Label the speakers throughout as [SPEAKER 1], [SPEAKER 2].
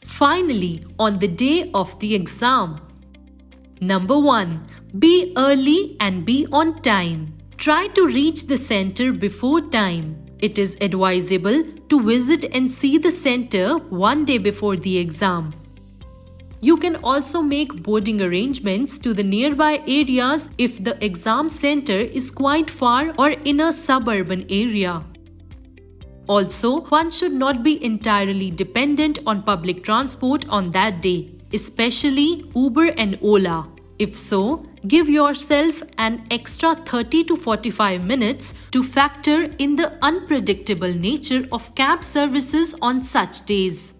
[SPEAKER 1] Finally, on the day of the exam. Number 1. Be early and be on time. Try to reach the center before time. It is advisable to visit and see the center one day before the exam. You can also make boarding arrangements to the nearby areas if the exam center is quite far or in a suburban area. Also, one should not be entirely dependent on public transport on that day, especially Uber and Ola. If so, give yourself an extra 30 to 45 minutes to factor in the unpredictable nature of cab services on such days.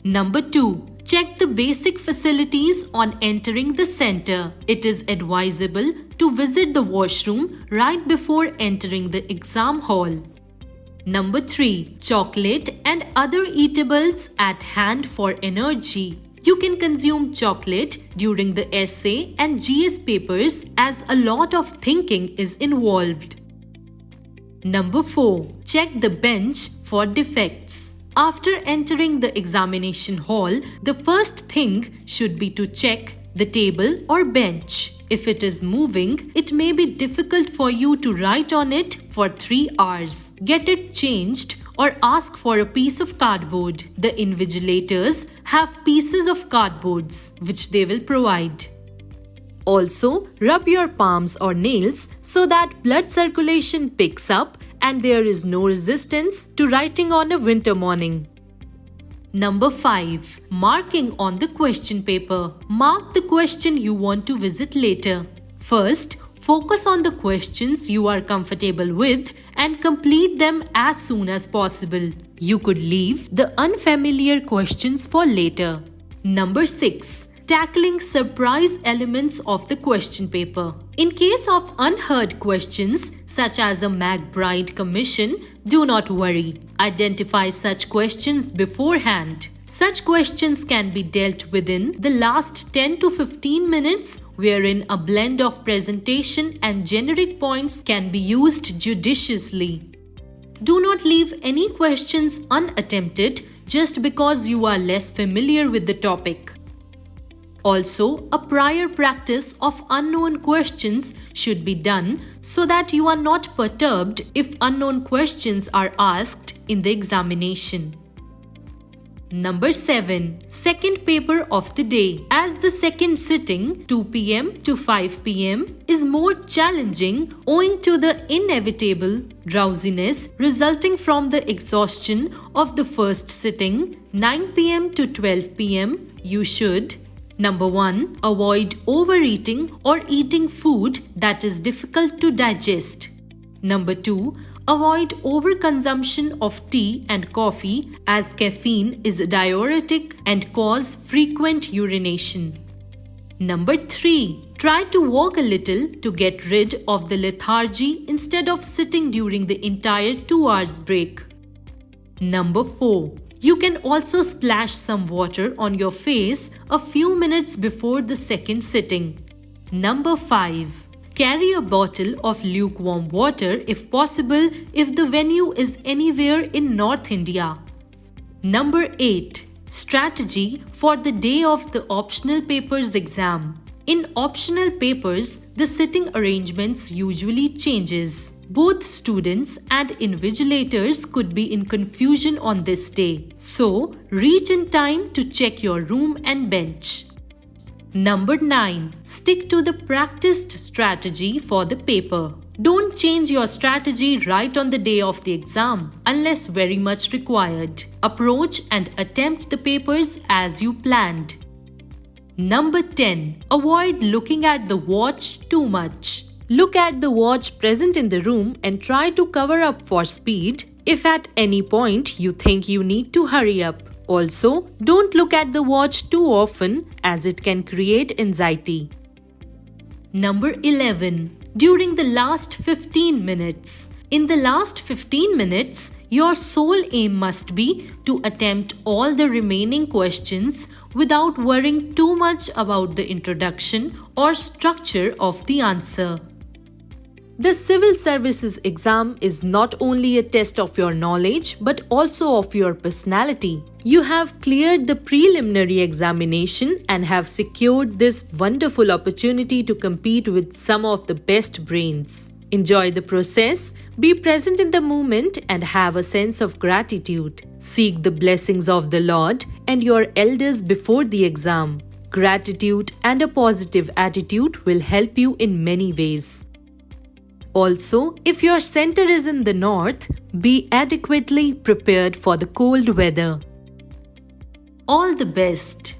[SPEAKER 1] Number 2. Check the basic facilities on entering the center. It is advisable to visit the washroom right before entering the exam hall. Number 3. Chocolate and other eatables at hand for energy. You can consume chocolate during the essay and GS papers as a lot of thinking is involved. Number 4. Check the bench for defects. After entering the examination hall, the first thing should be to check the table or bench. If it is moving, it may be difficult for you to write on it for 3 hours. Get it changed or ask for a piece of cardboard. The invigilators have pieces of cardboards which they will provide. Also, rub your palms or nails so that blood circulation picks up and there is no resistance to writing on a winter morning. Number 5. Marking on the question paper. Mark the question you want to visit later. First, focus on the questions you are comfortable with and complete them as soon as possible. You could leave the unfamiliar questions for later. Number 6. Tackling surprise elements of the question paper. In case of unheard questions such as a McBride commission, do not worry. Identify such questions beforehand. Such questions can be dealt within the last 10 to 15 minutes, wherein a blend of presentation and generic points can be used judiciously. Do not leave any questions unattempted just because you are less familiar with the topic. Also, a prior practice of unknown questions should be done so that you are not perturbed if unknown questions are asked in the examination. Number 7. Second paper of the day. As the second sitting, 2 p.m. to 5 p.m., is more challenging owing to the inevitable drowsiness resulting from the exhaustion of the first sitting, 9 p.m. to 12 p.m., you should: Number 1. Avoid overeating or eating food that is difficult to digest. Number 2. Avoid overconsumption of tea and coffee as caffeine is a diuretic and cause frequent urination. Number 3. Try to walk a little to get rid of the lethargy instead of sitting during the entire 2 hours break. Number 4. You can also splash some water on your face a few minutes before the second sitting. Number 5. Carry a bottle of lukewarm water if possible if the venue is anywhere in North India. Number 8. Strategy for the day of the optional papers exam. In optional papers, the sitting arrangements usually changes. Both students and invigilators could be in confusion on this day, so reach in time to check your room and bench. Number 9. Stick to the practiced strategy for the paper. Don't change your strategy right on the day of the exam unless very much required. Approach and attempt the papers as you planned. Number 10. Avoid looking at the watch too much. Look at the watch present in the room and try to cover up for speed if at any point you think you need to hurry up. Also, don't look at the watch too often as it can create anxiety. Number 11. During the last 15 minutes. In the last 15 minutes, your sole aim must be to attempt all the remaining questions without worrying too much about the introduction or structure of the answer. The Civil Services exam is not only a test of your knowledge but also of your personality. You have cleared the preliminary examination and have secured this wonderful opportunity to compete with some of the best brains. Enjoy the process, be present in the moment, and have a sense of gratitude. Seek the blessings of the Lord and your elders before the exam. Gratitude and a positive attitude will help you in many ways. Also, if your center is in the north, be adequately prepared for the cold weather. All the best!